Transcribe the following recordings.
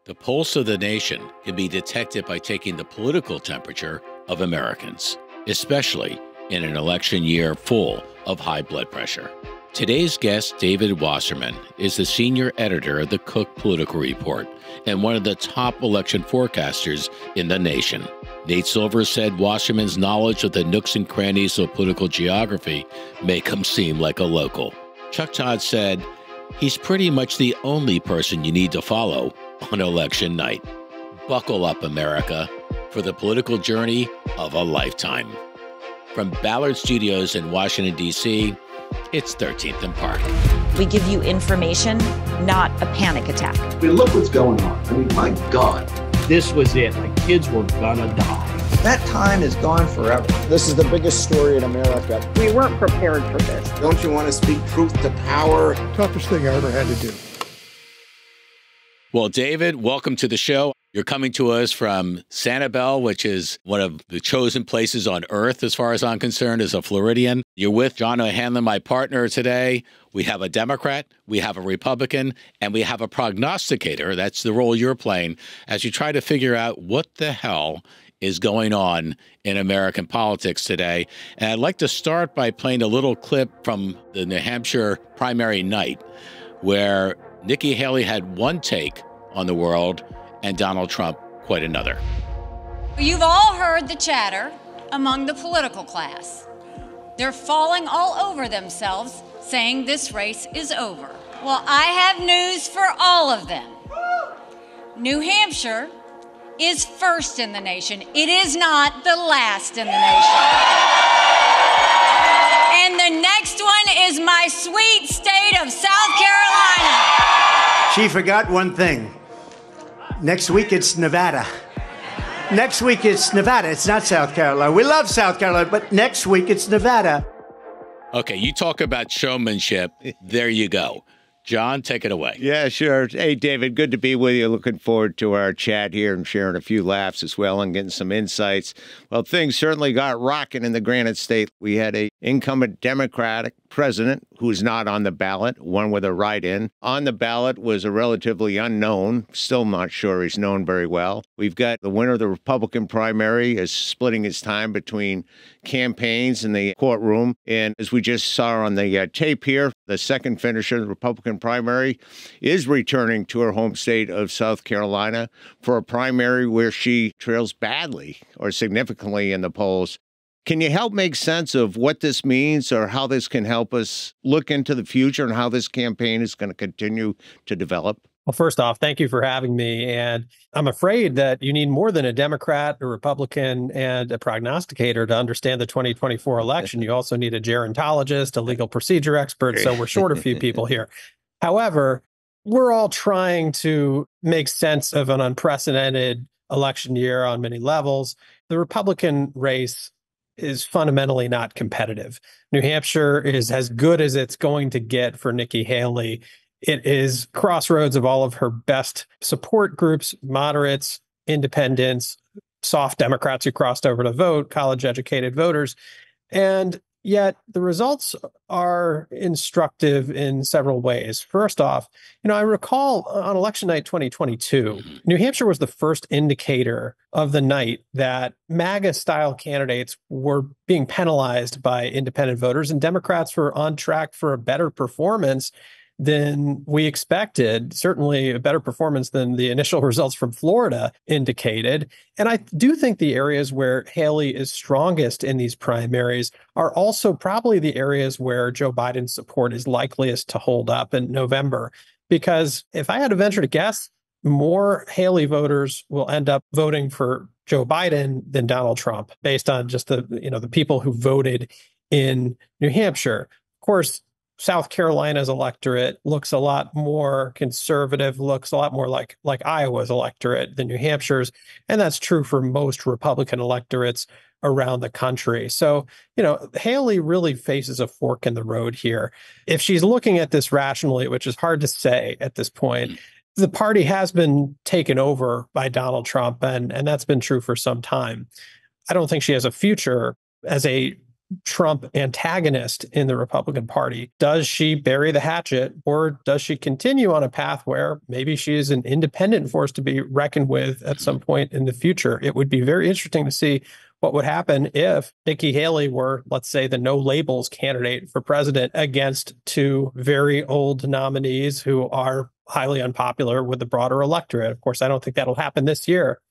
The pulse of the nation can be detected by taking the political temperature of Americans, especially in an election year full of high blood pressure. Today's guest, David Wasserman, is the senior editor of the Cook Political Report and one of the top election forecasters in the nation. Nate Silver said Wasserman's knowledge of the nooks and crannies of political geography make him seem like a local. Chuck Todd said he's pretty much the only person you need to follow on election night. Buckle up, America, for the political journey of a lifetime. From Ballard Studios in Washington, D.C., it's 13th and Park. We give you information, not a panic attack. I mean, look what's going on. I mean, my God. This was it. Like, kids were gonna die. That time is gone forever. This is the biggest story in America. We weren't prepared for this. Don't you want to speak truth to power? Toughest thing I ever had to do. Well, David, welcome to the show. You're coming to us from Sanibel, which is one of the chosen places on earth, as far as I'm concerned, as a Floridian. You're with John O'Hanlon, my partner today. We have a Democrat, we have a Republican, and we have a prognosticator. That's the role you're playing as you try to figure out what the hell is going on in American politics today. And I'd like to start by playing a little clip from the New Hampshire primary night, where Nikki Haley had one take on the world and Donald Trump quite another. You've all heard the chatter among the political class. They're falling all over themselves, saying this race is over. Well, I have news for all of them. New Hampshire is first in the nation. It is not the last in the nation. And the next one is my sweet state of South Carolina. She forgot one thing. Next week, it's Nevada. Next week, it's Nevada. It's not South Carolina. We love South Carolina, but next week, it's Nevada. Okay, you talk about showmanship. There you go. John, take it away. Yeah, sure. Hey, David, good to be with you. Looking forward to our chat here and sharing a few laughs as well and getting some insights. Well, things certainly got rocking in the Granite State. We had an incumbent Democratic president who's not on the ballot, one with a write-in. On the ballot was a relatively unknown, still not sure he's known very well. We've got the winner of the Republican primary is splitting his time between campaigns in the courtroom. And as we just saw on the tape here, the second finisher of the Republican primary is returning to her home state of South Carolina for a primary where she trails badly or significantly in the polls. Can you help make sense of what this means or how this can help us look into the future and how this campaign is going to continue to develop? Well, first off, thank you for having me. And I'm afraid that you need more than a Democrat, a Republican, and a prognosticator to understand the 2024 election. You also need a gerontologist, a legal procedure expert. So we're short a few people here. However, we're all trying to make sense of an unprecedented election year on many levels. The Republican race is fundamentally not competitive. New Hampshire is as good as it's going to get for Nikki Haley. It is crossroads of all of her best support groups, moderates, independents, soft Democrats who crossed over to vote, college-educated voters. And yet the results are instructive in several ways. First off, I recall on election night 2022, New Hampshire was the first indicator of the night that MAGA-style candidates were being penalized by independent voters, and Democrats were on track for a better performance than we expected, certainly a better performance than the initial results from Florida indicated. And I do think the areas where Haley is strongest in these primaries are also probably the areas where Joe Biden's support is likeliest to hold up in November. Because if I had to venture to guess, more Haley voters will end up voting for Joe Biden than Donald Trump, based on just the people who voted in New Hampshire. Of course, South Carolina's electorate looks a lot more conservative, looks a lot more like Iowa's electorate than New Hampshire's. And that's true for most Republican electorates around the country. So, Haley really faces a fork in the road here. If she's looking at this rationally, which is hard to say at this point, the party has been taken over by Donald Trump, and that's been true for some time. I don't think she has a future as a Trump antagonist in the Republican Party. Does she bury the hatchet, or does she continue on a path where maybe she is an independent force to be reckoned with at some point in the future? It would be very interesting to see what would happen if Nikki Haley were, let's say, the no labels candidate for president against two very old nominees who are highly unpopular with the broader electorate. Of course, I don't think that'll happen this year,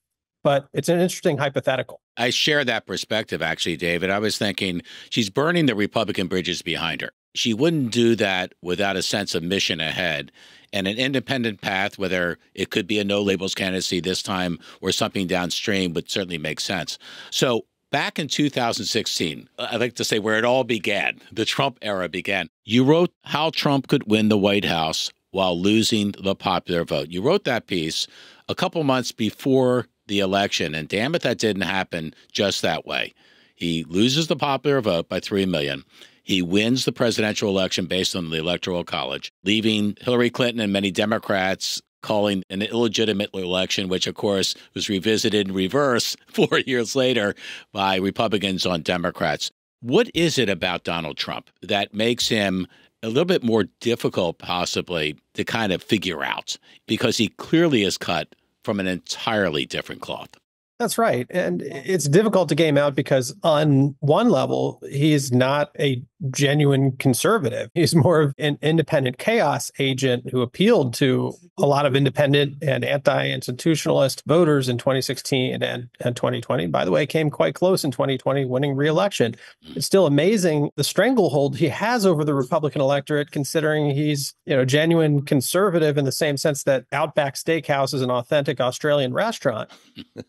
but it's an interesting hypothetical. I share that perspective, actually, David. I was thinking she's burning the Republican bridges behind her. She wouldn't do that without a sense of mission ahead and an independent path, whether it could be a no labels candidacy this time or something downstream would certainly make sense. So back in 2016, I'd like to say where it all began, the Trump era began. You wrote how Trump could win the White House while losing the popular vote. You wrote that piece a couple months before the election, and damn it, that didn't happen just that way. He loses the popular vote by 3 million. He wins the presidential election based on the Electoral College, leaving Hillary Clinton and many Democrats calling an illegitimate election, which, of course, was revisited in reverse 4 years later by Republicans on Democrats. What is it about Donald Trump that makes him a little bit more difficult, possibly, to kind of figure out? Because he clearly is cut from an entirely different cloth. That's right. And it's difficult to game out because on one level, he's not a genuine conservative. He's more of an independent chaos agent who appealed to a lot of independent and anti-institutionalist voters in 2016 and 2020. By the way, came quite close in 2020, winning re-election. It's still amazing the stranglehold he has over the Republican electorate, considering he's, genuine conservative in the same sense that Outback Steakhouse is an authentic Australian restaurant.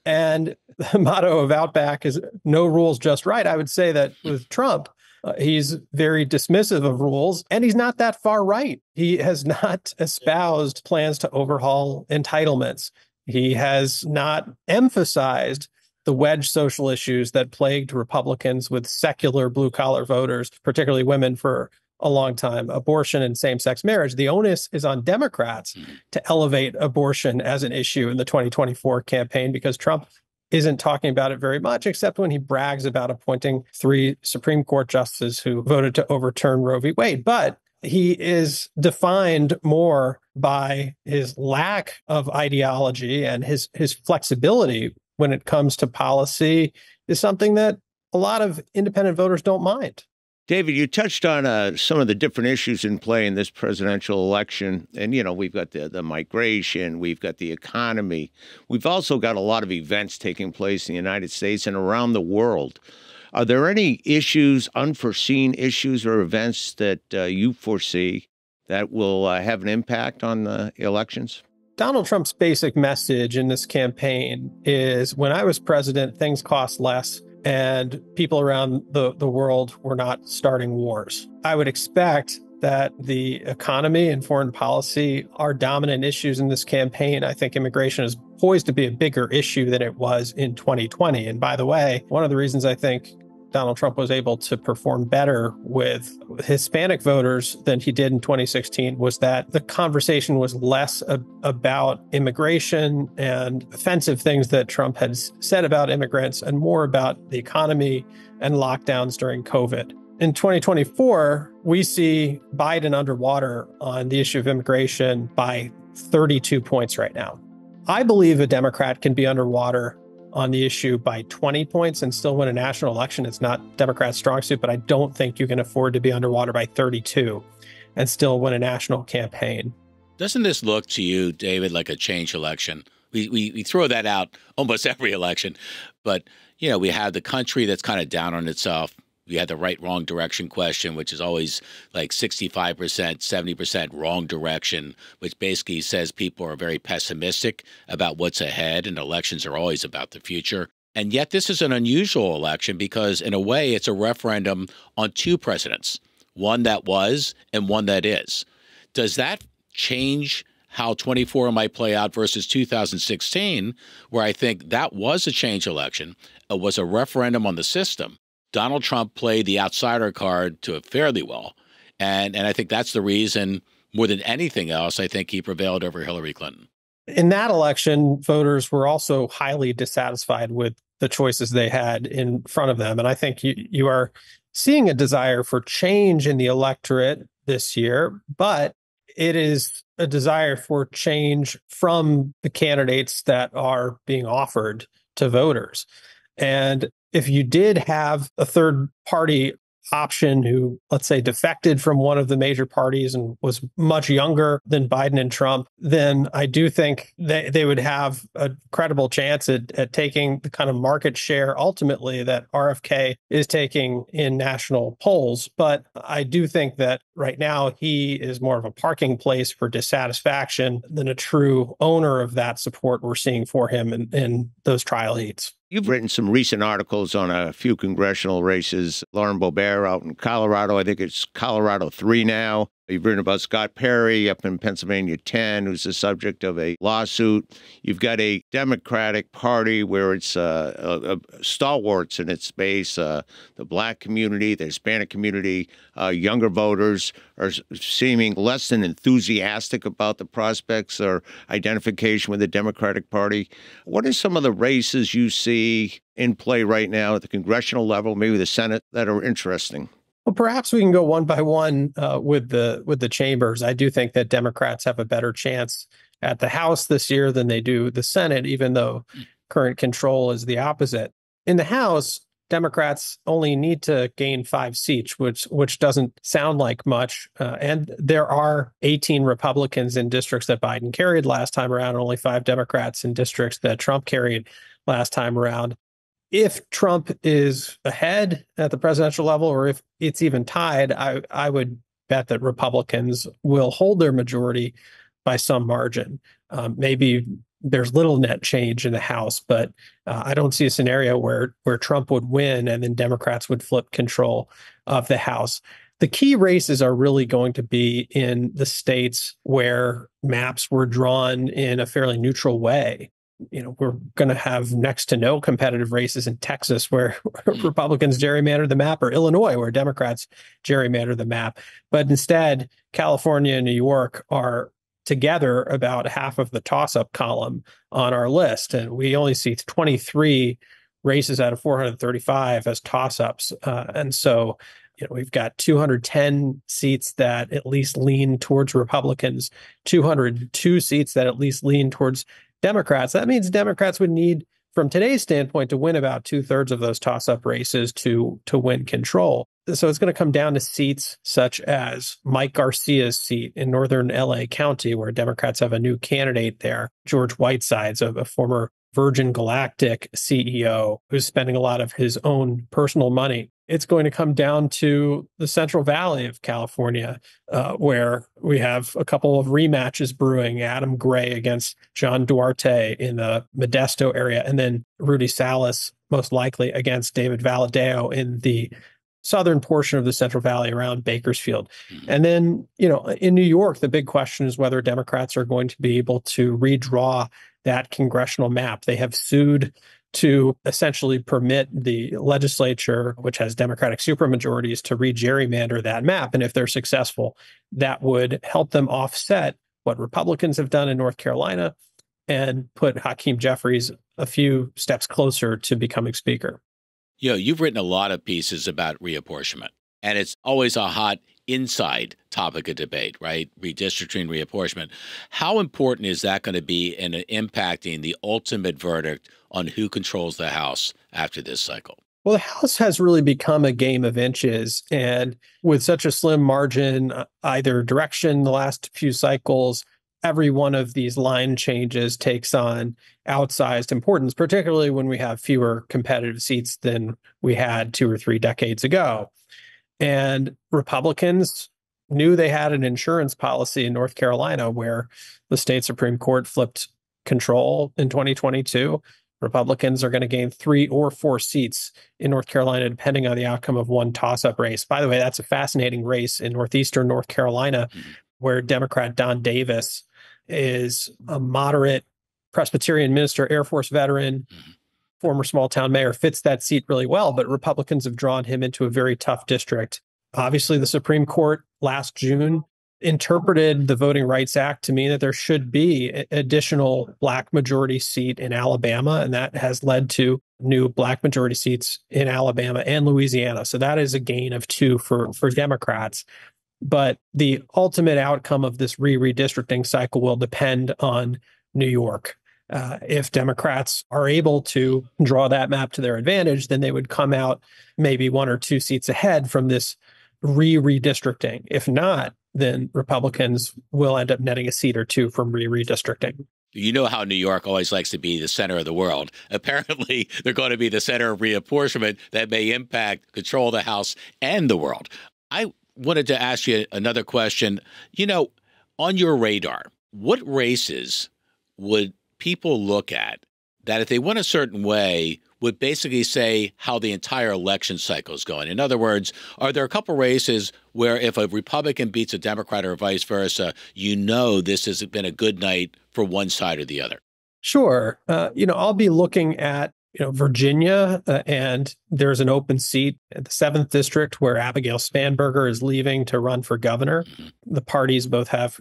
And the motto of Outback is no rules, just right. I would say that with Trump, he's very dismissive of rules, and he's not that far right. He has not espoused plans to overhaul entitlements. He has not emphasized the wedge social issues that plagued Republicans with secular blue-collar voters, particularly women, for a long time, abortion and same-sex marriage. The onus is on Democrats to elevate abortion as an issue in the 2024 campaign, because Trump isn't talking about it very much, except when he brags about appointing 3 Supreme Court justices who voted to overturn Roe v. Wade. But he is defined more by his lack of ideology, and his flexibility when it comes to policy is something that a lot of independent voters don't mind. David, you touched on some of the different issues in play in this presidential election. And, we've got the migration, we've got the economy. We've also got a lot of events taking place in the United States and around the world. Are there any issues, unforeseen issues or events that you foresee that will have an impact on the elections? Donald Trump's basic message in this campaign is, when I was president, things cost less, and people around the world were not starting wars. I would expect that the economy and foreign policy are dominant issues in this campaign. I think immigration is poised to be a bigger issue than it was in 2020. And by the way, one of the reasons I think Donald Trump was able to perform better with Hispanic voters than he did in 2016 was that the conversation was less about immigration and offensive things that Trump had said about immigrants, and more about the economy and lockdowns during COVID. In 2024, we see Biden underwater on the issue of immigration by 32 points right now. I believe a Democrat can be underwater on the issue by 20 points and still win a national election. It's not Democrats' strong suit, but I don't think you can afford to be underwater by 32 and still win a national campaign. Doesn't this look to you, David, like a change election? We throw that out almost every election, but we have the country that's kind of down on itself. We had the right, wrong direction question, which is always like 65%, 70% wrong direction, which basically says people are very pessimistic about what's ahead, and elections are always about the future. And yet this is an unusual election because, in a way, it's a referendum on 2 presidents, one that was and one that is. Does that change how 24 might play out versus 2016, where I think that was a change election? It was a referendum on the system. Donald Trump played the outsider card to it fairly well. And I think that's the reason, more than anything else, I think he prevailed over Hillary Clinton. In that election, voters were also highly dissatisfied with the choices they had in front of them. And I think you are seeing a desire for change in the electorate this year, but it is a desire for change from the candidates that are being offered to voters. And if you did have a third party option who, let's say, defected from one of the major parties and was much younger than Biden and Trump, then I do think they would have a credible chance at taking the kind of market share ultimately that RFK is taking in national polls. But I do think that right now he is more of a parking place for dissatisfaction than a true owner of that support we're seeing for him in those trial heats. You've written some recent articles on a few congressional races. Lauren Boebert out in Colorado, I think it's Colorado 3 now. You've written about Scott Perry up in Pennsylvania 10, who's the subject of a lawsuit. You've got a Democratic Party where it's stalwarts in its base, the Black community, the Hispanic community, younger voters are seeming less than enthusiastic about the prospects or identification with the Democratic Party. What are some of the races you see in play right now at the congressional level, maybe the Senate, that are interesting? Well, perhaps we can go one by one with the chambers. I do think that Democrats have a better chance at the House this year than they do the Senate, even though current control is the opposite. In the House, Democrats only need to gain 5 seats, which doesn't sound like much. And there are 18 Republicans in districts that Biden carried last time around, and only 5 Democrats in districts that Trump carried last time around. If Trump is ahead at the presidential level, or if it's even tied, I would bet that Republicans will hold their majority by some margin. Maybe there's little net change in the House, but I don't see a scenario where Trump would win and then Democrats would flip control of the House. The key races are really going to be in the states where maps were drawn in a fairly neutral way. We're going to have next to no competitive races in Texas where Republicans gerrymander the map, or Illinois where Democrats gerrymander the map. But instead, California and New York are together about half of the toss-up column on our list. And we only see 23 races out of 435 as toss-ups. And so we've got 210 seats that at least lean towards Republicans, 202 seats that at least lean towards Democrats. That means Democrats would need, from today's standpoint, to win about 2/3 of those toss-up races to win control. So it's going to come down to seats such as Mike Garcia's seat in northern LA County, where Democrats have a new candidate there, George Whiteside's, a former Virgin Galactic CEO who's spending a lot of his own personal money. It's going to come down to the Central Valley of California, where we have a couple of rematches brewing, Adam Gray against John Duarte in the Modesto area, and then Rudy Salas, most likely, against David Valadao in the southern portion of the Central Valley around Bakersfield. And then, in New York, the big question is whether Democrats are going to be able to redraw that congressional map. They have sued to essentially permit the legislature, which has Democratic supermajorities, to re-gerrymander that map. And if they're successful, that would help them offset what Republicans have done in North Carolina and put Hakeem Jeffries a few steps closer to becoming Speaker. You've written a lot of pieces about reapportionment, and it's always a hot inside topic of debate, right? Redistricting, reapportionment. How important is that going to be in impacting the ultimate verdict on who controls the House after this cycle? Well, the House has really become a game of inches, and with such a slim margin, either direction the last few cycles, every one of these line changes takes on outsized importance, particularly when we have fewer competitive seats than we had 2 or 3 decades ago. And Republicans knew they had an insurance policy in North Carolina where the state Supreme Court flipped control in 2022. Republicans are going to gain 3 or 4 seats in North Carolina, depending on the outcome of one toss-up race. By the way, that's a fascinating race in northeastern North Carolina, where Democrat Don Davis is a moderate Presbyterian minister, Air Force veteran, former small town mayor, fits that seat really well, but Republicans have drawn him into a very tough district. Obviously, the Supreme Court last June interpreted the Voting Rights Act to mean that there should be an additional Black majority seat in Alabama, and that has led to new Black majority seats in Alabama and Louisiana. So that is a gain of 2 for Democrats. But the ultimate outcome of this redistricting cycle will depend on New York. If Democrats are able to draw that map to their advantage, then they would come out maybe 1 or 2 seats ahead from this redistricting. If not, then Republicans will end up netting a seat or 2 from redistricting. You know how New York always likes to be the center of the world. Apparently, they're going to be the center of reapportionment that may impact control of the House and the world. I wanted to ask you another question. On your radar, what races would people look at that if they went a certain way would basically say how the entire election cycle is going? In other words, are there a couple races where if a Republican beats a Democrat or vice versa, this has been a good night for one side or the other? Sure. I'll be looking at, Virginia, and there's an open seat at the 7th District where Abigail Spanberger is leaving to run for governor. The parties both have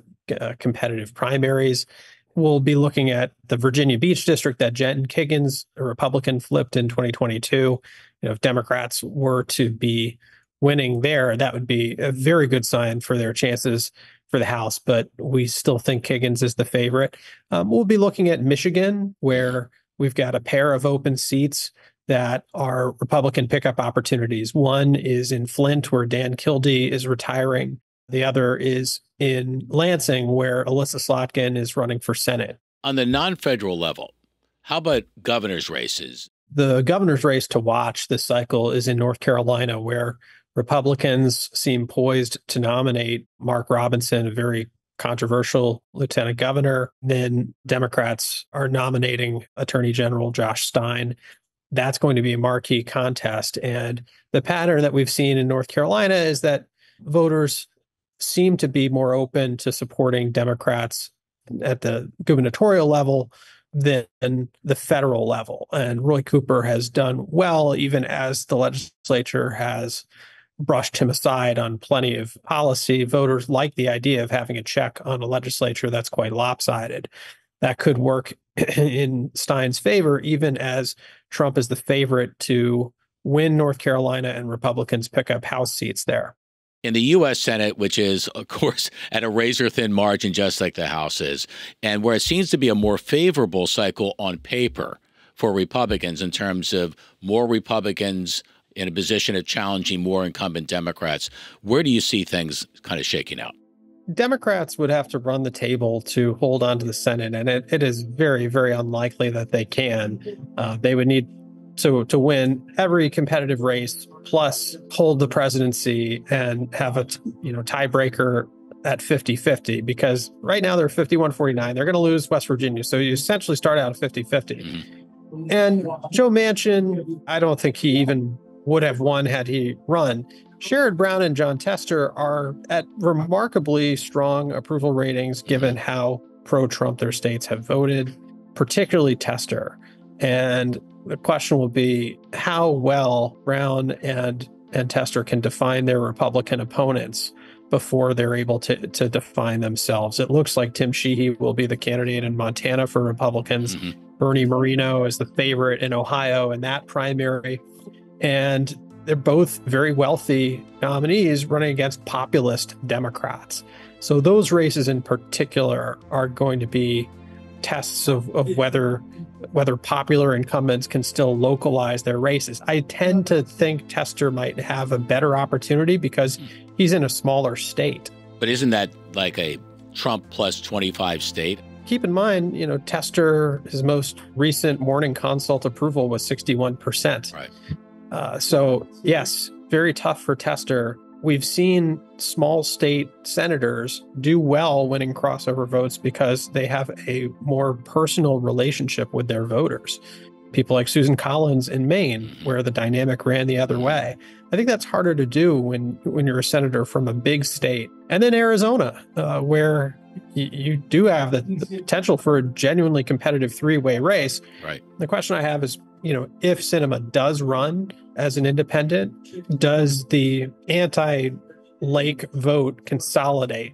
competitive primaries. We'll be looking at the Virginia Beach District that Jen Kiggins, a Republican, flipped in 2022. If Democrats were to be winning there, that would be a very good sign for their chances for the House, but we still think Kiggins is the favorite. We'll be looking at Michigan, where we've got a pair of open seats that are Republican pickup opportunities. One is in Flint, where Dan Kildee is retiring. The other is in Lansing, where Alyssa Slotkin is running for Senate. On the non-federal level, how about governor's races? The governor's race to watch this cycle is in North Carolina, where Republicans seem poised to nominate Mark Robinson, a very controversial lieutenant governor. Then Democrats are nominating Attorney General Josh Stein. That's going to be a marquee contest. And the pattern that we've seen in North Carolina is that voters seem to be more open to supporting Democrats at the gubernatorial level than the federal level. And Roy Cooper has done well, even as the legislature has brushed him aside on plenty of policy. Voters like the idea of having a check on a legislature that's quite lopsided. That could work in Stein's favor, even as Trump is the favorite to win North Carolina and Republicans pick up House seats there. In the U.S. Senate, which is, of course, at a razor-thin margin, just like the House is, and where it seems to be a more favorable cycle on paper for Republicans in terms of more Republicans in a position of challenging more incumbent Democrats, where do you see things kind of shaking out? Democrats would have to run the table to hold on to the Senate, and it is very, very unlikely that they can. They would need to win every competitive race, plus hold the presidency and have a tiebreaker at 50-50, because right now they're 51-49. They're going to lose West Virginia, so you essentially start out at 50-50. And Joe Manchin, I don't think he even would have won had he run. Sherrod Brown and John Tester are at remarkably strong approval ratings given how pro-Trump their states have voted, particularly Tester. And the question will be how well Brown and Tester can define their Republican opponents before they're able to define themselves. It looks like Tim Sheehy will be the candidate in Montana for Republicans. Bernie Moreno is the favorite in Ohio in that primary. And they're both very wealthy nominees running against populist Democrats. So those races in particular are going to be tests of whether popular incumbents can still localize their races. I tend to think Tester might have a better opportunity because he's in a smaller state. But isn't that like a Trump plus 25 state? Keep in mind, Tester, his most recent Morning Consult approval was 61%. Right. So, yes, very tough for Tester. We've seen small state senators do well winning crossover votes because they have a more personal relationship with their voters. People like Susan Collins in Maine, where the dynamic ran the other way. I think that's harder to do when you're a senator from a big state. And then Arizona, where you do have the potential for a genuinely competitive three-way race. Right. The question I have is, if Sinema does run as an independent, does the anti-Lake vote consolidate?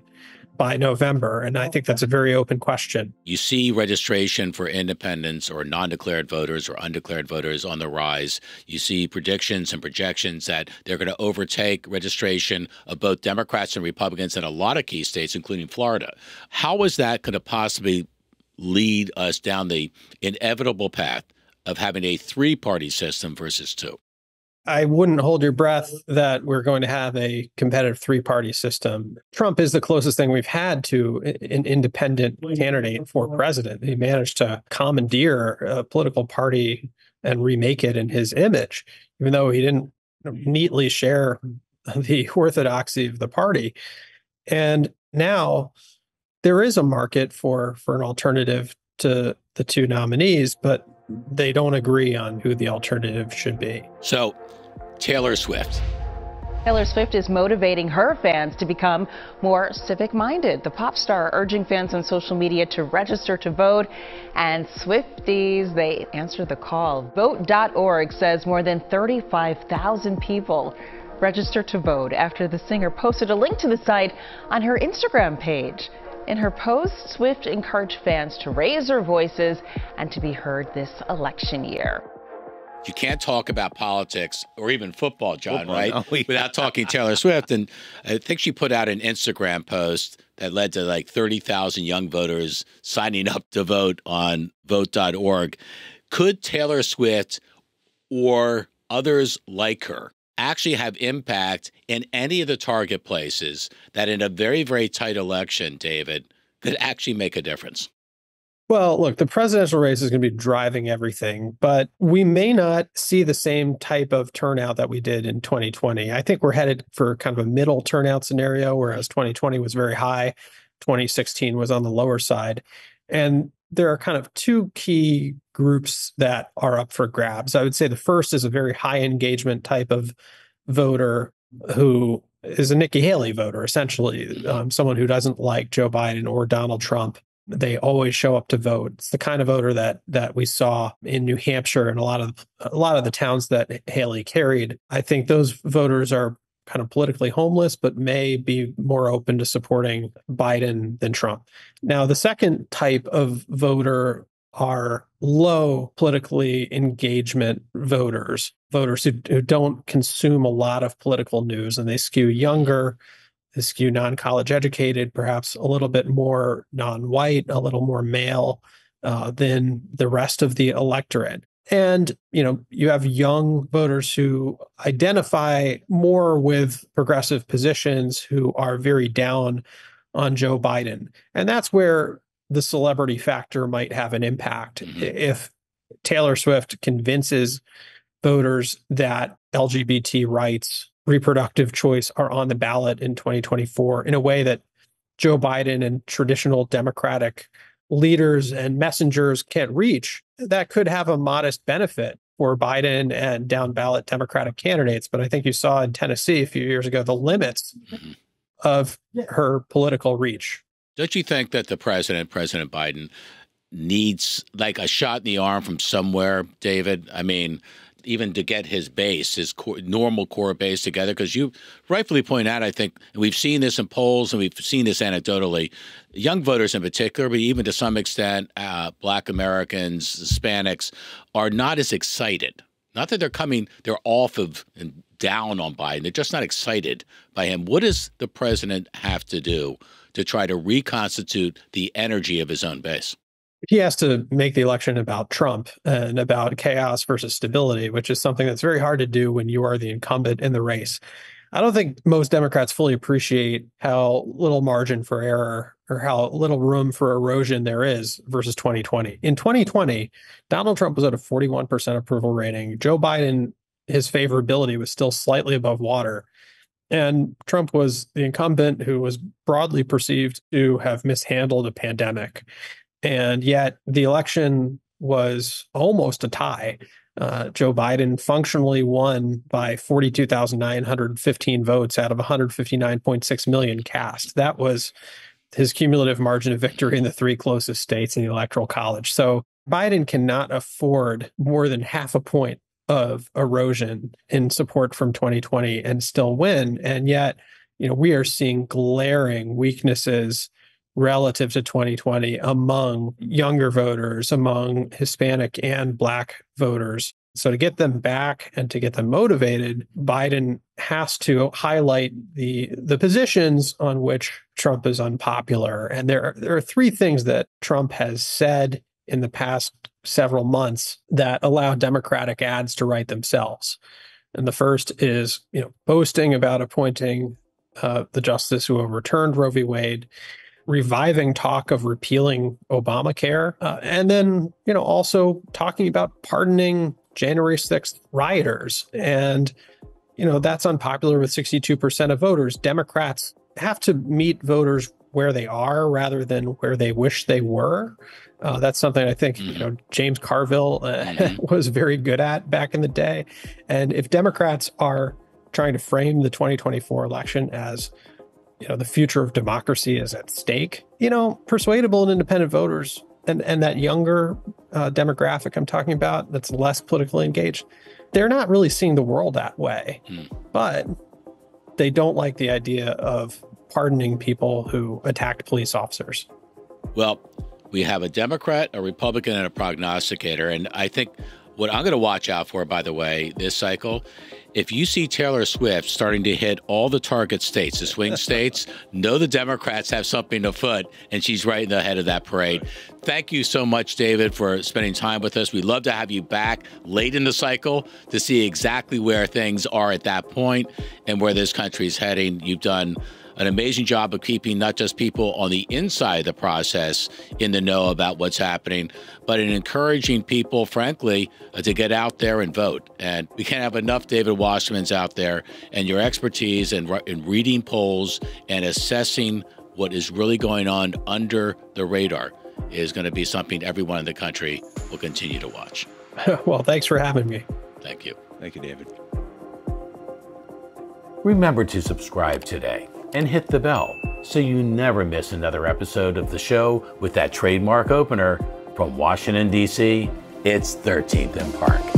by November. And I think that's a very open question. You see registration for independents or non-declared voters or undeclared voters on the rise. You see predictions and projections that they're going to overtake registration of both Democrats and Republicans in a lot of key states, including Florida. How is that going to possibly lead us down the inevitable path of having a three-party system versus two? I wouldn't hold your breath that we're going to have a competitive three-party system. Trump is the closest thing we've had to an independent candidate for president. He managed to commandeer a political party and remake it in his image, even though he didn't neatly share the orthodoxy of the party. And now there is a market for an alternative to the two nominees, but they don't agree on who the alternative should be. So, Taylor Swift. Taylor Swift is motivating her fans to become more civic-minded. The pop star urging fans on social media to register to vote. And Swifties, they answered the call. Vote.org says more than 35,000 people registered to vote after the singer posted a link to the site on her Instagram page. In her post, Swift encouraged fans to raise their voices and to be heard this election year. You can't talk about politics or even football, John, right? No, without talking Taylor Swift. And I think she put out an Instagram post that led to like 30,000 young voters signing up to vote on vote.org. Could Taylor Swift or others like her actually have impact in any of the target places that in a very, very tight election, David, could actually make a difference? Well, look, the presidential race is going to be driving everything, but we may not see the same type of turnout that we did in 2020. I think we're headed for kind of a middle turnout scenario, whereas 2020 was very high, 2016 was on the lower side. And there are kind of two key groups that are up for grabs. I would say the first is a very high engagement type of voter who is a Nikki Haley voter, essentially, someone who doesn't like Joe Biden or Donald Trump. They always show up to vote. It's the kind of voter that we saw in New Hampshire and a lot of the towns that Haley carried. I think those voters are kind of politically homeless, but may be more open to supporting Biden than Trump. Now, the second type of voter are low politically engagement voters who don't consume a lot of political news, and they skew younger. They skew non-college educated, perhaps a little bit more non-white, a little more male than the rest of the electorate. And, you have young voters who identify more with progressive positions, who are very down on Joe Biden. And that's where the celebrity factor might have an impact. If Taylor Swift convinces voters that LGBT rights, reproductive choice are on the ballot in 2024 in a way that Joe Biden and traditional Democratic leaders and messengers can't reach, that could have a modest benefit for Biden and down ballot Democratic candidates. But I think you saw in Tennessee a few years ago the limits of her political reach. Don't you think that the President Biden, needs like a shot in the arm from somewhere, David? I mean, even to get his base, his normal core base together, because you rightfully point out, I think, and we've seen this in polls and we've seen this anecdotally, young voters in particular, but even to some extent, Black Americans, Hispanics, are not as excited. Not that they're off of and down on Biden. They're just not excited by him. What does the president have to do to try to reconstitute the energy of his own base? He has to make the election about Trump and about chaos versus stability, which is something that's very hard to do when you are the incumbent in the race. I don't think most Democrats fully appreciate how little margin for error or how little room for erosion there is versus 2020. In 2020, Donald Trump was at a 41% approval rating. Joe Biden, his favorability was still slightly above water. And Trump was the incumbent who was broadly perceived to have mishandled a pandemic. And yet the election was almost a tie. Joe Biden functionally won by 42,915 votes out of 159.6 million cast. That was his cumulative margin of victory in the three closest states in the Electoral College. So Biden cannot afford more than half a point of erosion in support from 2020 and still win. And yet, we are seeing glaring weaknesses relative to 2020 among younger voters, among Hispanic and Black voters. So to get them back and to get them motivated, Biden has to highlight the positions on which Trump is unpopular. And there are three things that Trump has said in the past several months that allow Democratic ads to write themselves. And the first is, boasting about appointing the justice who overturned Roe v. Wade, reviving talk of repealing Obamacare, and then, also talking about pardoning January 6th rioters. And, that's unpopular with 62% of voters. Democrats have to meet voters where they are rather than where they wish they were. That's something I think, James Carville was very good at back in the day. And if Democrats are trying to frame the 2024 election as, the future of democracy is at stake, persuadable and independent voters and that younger demographic I'm talking about that's less politically engaged, they're not really seeing the world that way. But they don't like the idea of pardoning people who attacked police officers. Well, we have a Democrat, a Republican, and a prognosticator. And I think what I'm going to watch out for, by the way, this cycle, if you see Taylor Swift starting to hit all the target states, the swing states, know the Democrats have something afoot, and she's right in the head of that parade. Thank you so much, David, for spending time with us. We'd love to have you back late in the cycle to see exactly where things are at that point and where this country is heading. You've done an amazing job of keeping not just people on the inside of the process in the know about what's happening, but in encouraging people, frankly, to get out there and vote. And we can't have enough David Wassermans out there, and your expertise in reading polls and assessing what is really going on under the radar is going to be something everyone in the country will continue to watch. Well, thanks for having me. Thank you. Thank you, David. Remember to subscribe today and hit the bell so you never miss another episode of the show with that trademark opener from Washington, D.C. It's 13th and Park.